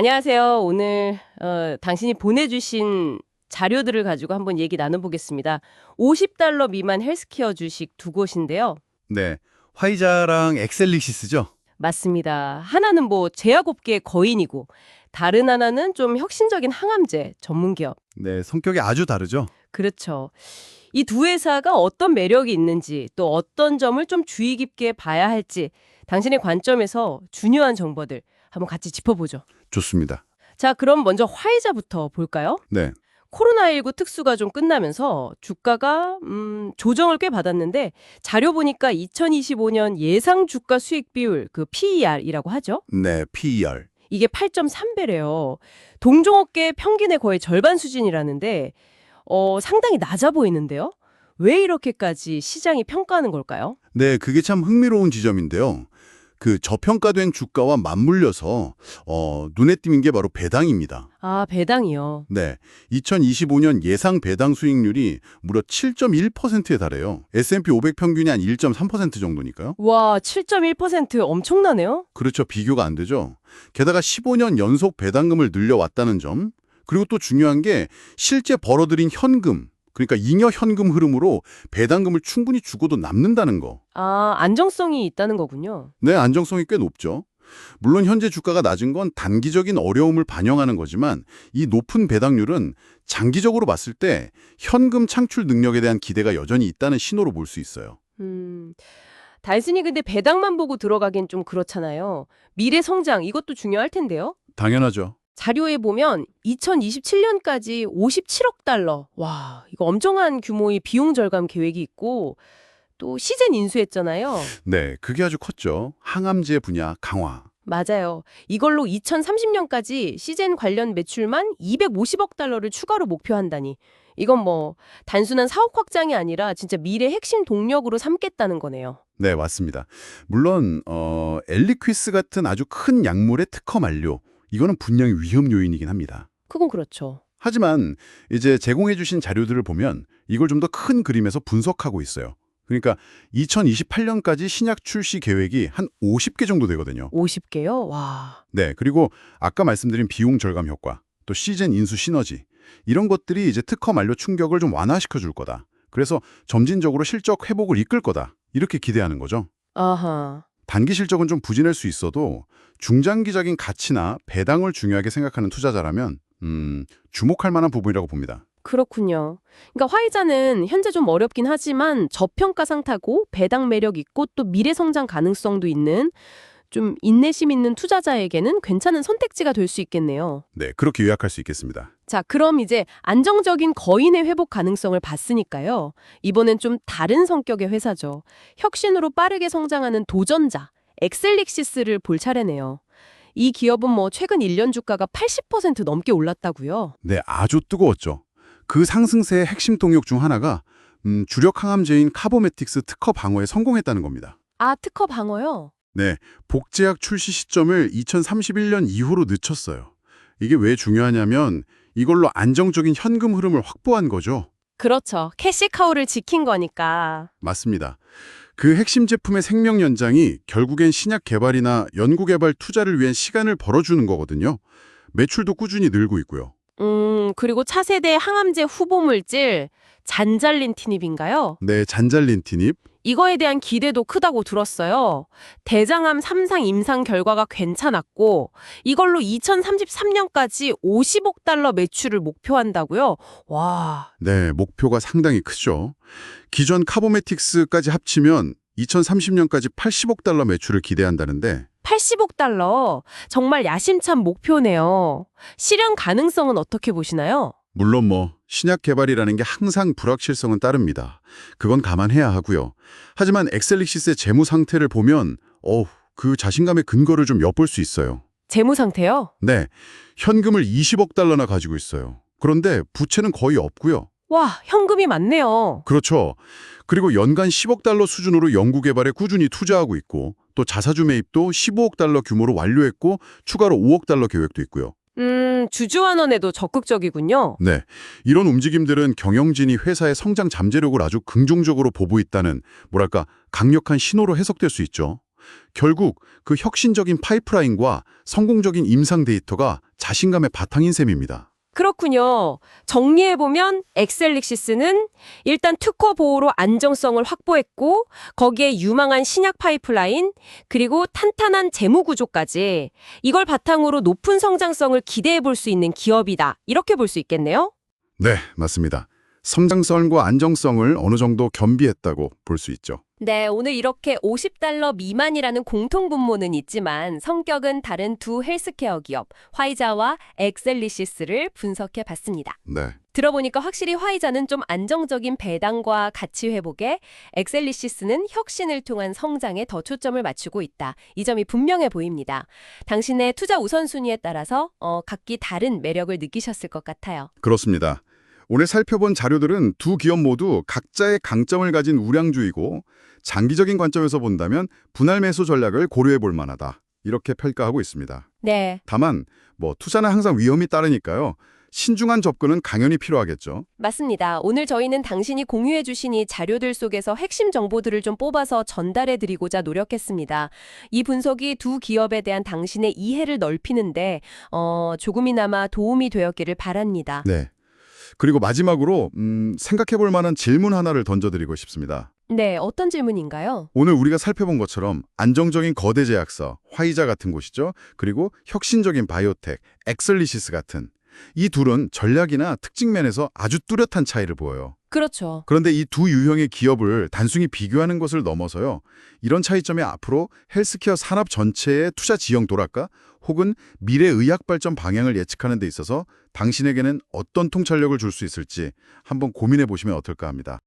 안녕하세요. 오늘 당신이 보내주신 자료들을 가지고 한번 얘기 나눠보겠습니다. $50 미만 헬스케어 주식 두 곳인데요. 네, 화이자랑 엑셀릭시스죠? 맞습니다. 하나는 뭐 제약업계의 거인이고 다른 하나는 좀 혁신적인 항암제 전문 기업. 네, 성격이 아주 다르죠? 그렇죠. 이 두 회사가 어떤 매력이 있는지 또 어떤 점을 좀 주의 깊게 봐야 할지 당신의 관점에서 중요한 정보들 한번 같이 짚어보죠. 좋습니다. 자, 그럼 먼저 화이자부터 볼까요? 네, 코로나19 특수가 좀 끝나면서 주가가 조정을 꽤 받았는데 자료 보니까 2025년 예상 주가 수익 비율 그 PER이라고 하죠. 네, PER. 이게 8.3배래요. 동종업계 평균의 거의 절반 수준이라는데 상당히 낮아 보이는데요. 왜 이렇게까지 시장이 평가하는 걸까요? 네, 그게 참 흥미로운 지점인데요. 그 저평가된 주가와 맞물려서 눈에 띄는 게 바로 배당입니다. 아, 배당이요. 네, 2025년 예상 배당 수익률이 무려 7.1%에 달해요. S&P 500 평균이 한 1.3% 정도니까요. 와, 7.1% 엄청나네요. 그렇죠, 비교가 안 되죠. 게다가 15년 연속 배당금을 늘려왔다는 점, 그리고 또 중요한 게 실제 벌어들인 현금, 그러니까 잉여 현금 흐름으로 배당금을 충분히 주고도 남는다는 거. 아, 안정성이 있다는 거군요. 네, 안정성이 꽤 높죠. 물론 현재 주가가 낮은 건 단기적인 어려움을 반영하는 거지만 이 높은 배당률은 장기적으로 봤을 때 현금 창출 능력에 대한 기대가 여전히 있다는 신호로 볼 수 있어요. 단순히 근데 배당만 보고 들어가긴 좀 그렇잖아요. 미래 성장 이것도 중요할 텐데요. 당연하죠. 자료에 보면 2027년까지 $57억. 와, 이거 엄청난 규모의 비용 절감 계획이 있고 또 시젠 인수했잖아요. 네, 그게 아주 컸죠. 항암제 분야 강화. 맞아요. 이걸로 2030년까지 시젠 관련 매출만 $250억 추가로 목표한다니. 이건 뭐 단순한 사업 확장이 아니라 진짜 미래 핵심 동력으로 삼겠다는 거네요. 네, 맞습니다. 물론 엘리퀴스 같은 아주 큰 약물의 특허 만료, 이거는 분명히 위험 요인이긴 합니다. 그건 그렇죠. 하지만 이제 제공해 주신 자료들을 보면 이걸 좀 더 큰 그림에서 분석하고 있어요. 그러니까 2028년까지 신약 출시 계획이 한 50개 정도 되거든요. 50개요? 와. 네, 그리고 아까 말씀드린 비용 절감 효과, 또 시젠 인수 시너지, 이런 것들이 이제 특허 만료 충격을 좀 완화시켜 줄 거다. 그래서 점진적으로 실적 회복을 이끌 거다. 이렇게 기대하는 거죠. 아하. 단기 실적은 좀 부진할 수 있어도 중장기적인 가치나 배당을 중요하게 생각하는 투자자라면 주목할 만한 부분이라고 봅니다. 그렇군요. 그러니까 화이자는 현재 좀 어렵긴 하지만 저평가 상타고 배당 매력 있고 또 미래 성장 가능성도 있는 좀 인내심 있는 투자자에게는 괜찮은 선택지가 될 수 있겠네요. 네, 그렇게 요약할 수 있겠습니다. 자, 그럼 이제 안정적인 거인의 회복 가능성을 봤으니까요. 이번엔 좀 다른 성격의 회사죠. 혁신으로 빠르게 성장하는 도전자, 엑셀릭시스를 볼 차례네요. 이 기업은 뭐 최근 1년 주가가 80% 넘게 올랐다고요. 네, 아주 뜨거웠죠. 그 상승세의 핵심 동력 중 하나가 주력 항암제인 카보메틱스 특허 방어에 성공했다는 겁니다. 아, 특허 방어요? 네, 복제약 출시 시점을 2031년 이후로 늦췄어요. 이게 왜 중요하냐면 이걸로 안정적인 현금 흐름을 확보한 거죠. 그렇죠. 캐시카우를 지킨 거니까. 맞습니다. 그 핵심 제품의 생명 연장이 결국엔 신약 개발이나 연구 개발 투자를 위한 시간을 벌어주는 거거든요. 매출도 꾸준히 늘고 있고요. 그리고 차세대 항암제 후보 물질 잔잘린티닙인가요? 네, 잔잘린티닙. 이거에 대한 기대도 크다고 들었어요. 대장암 3상 임상 결과가 괜찮았고 이걸로 2033년까지 $50억 매출을 목표한다고요? 와. 네, 목표가 상당히 크죠. 기존 카보메틱스까지 합치면 2030년까지 $80억 매출을 기대한다는데 $80억. 정말 야심찬 목표네요. 실현 가능성은 어떻게 보시나요? 물론 신약 개발이라는 게 항상 불확실성은 따릅니다. 그건 감안해야 하고요. 하지만 엑셀릭시스의 재무 상태를 보면 그 자신감의 근거를 좀 엿볼 수 있어요. 재무 상태요? 네, 현금을 $20억 가지고 있어요. 그런데 부채는 거의 없고요. 와, 현금이 많네요. 그렇죠. 그리고 연간 $10억 수준으로 연구 개발에 꾸준히 투자하고 있고 또 자사주 매입도 $15억 규모로 완료했고 추가로 $5억 계획도 있고요. 주주환원에도 적극적이군요. 네, 이런 움직임들은 경영진이 회사의 성장 잠재력을 아주 긍정적으로 보고 있다는 뭐랄까 강력한 신호로 해석될 수 있죠. 결국 그 혁신적인 파이프라인과 성공적인 임상 데이터가 자신감의 바탕인 셈입니다. 그렇군요. 정리해보면 엑셀릭시스는 일단 특허 보호로 안정성을 확보했고 거기에 유망한 신약 파이프라인 그리고 탄탄한 재무 구조까지 이걸 바탕으로 높은 성장성을 기대해볼 수 있는 기업이다. 이렇게 볼 수 있겠네요. 네, 맞습니다. 성장성과 안정성을 어느 정도 겸비했다고 볼 수 있죠. 네, 오늘 이렇게 $50 미만이라는 공통분모는 있지만 성격은 다른 두 헬스케어 기업 화이자와 엑셀리시스를 분석해 봤습니다. 네. 들어보니까 확실히 화이자는 좀 안정적인 배당과 가치 회복에 엑셀리시스는 혁신을 통한 성장에 더 초점을 맞추고 있다. 이 점이 분명해 보입니다. 당신의 투자 우선순위에 따라서 각기 다른 매력을 느끼셨을 것 같아요. 그렇습니다. 오늘 살펴본 자료들은 두 기업 모두 각자의 강점을 가진 우량주이고 장기적인 관점에서 본다면 분할 매수 전략을 고려해 볼 만하다. 이렇게 평가하고 있습니다. 네, 다만 투자는 항상 위험이 따르니까요. 신중한 접근은 당연히 필요하겠죠. 맞습니다. 오늘 저희는 당신이 공유해 주신 이 자료들 속에서 핵심 정보들을 좀 뽑아서 전달해 드리고자 노력했습니다. 이 분석이 두 기업에 대한 당신의 이해를 넓히는데 조금이나마 도움이 되었기를 바랍니다. 네. 그리고 마지막으로 생각해 볼 만한 질문 하나를 던져드리고 싶습니다. 네, 어떤 질문인가요? 오늘 우리가 살펴본 것처럼 안정적인 거대 제약사, 화이자 같은 곳이죠. 그리고 혁신적인 바이오텍, 엑셀리시스 같은 이 둘은 전략이나 특징 면에서 아주 뚜렷한 차이를 보여요. 그렇죠. 그런데 이 두 유형의 기업을 단순히 비교하는 것을 넘어서요. 이런 차이점이 앞으로 헬스케어 산업 전체의 투자 지형도랄까? 혹은 미래 의학 발전 방향을 예측하는 데 있어서 당신에게는 어떤 통찰력을 줄 수 있을지 한번 고민해 보시면 어떨까 합니다.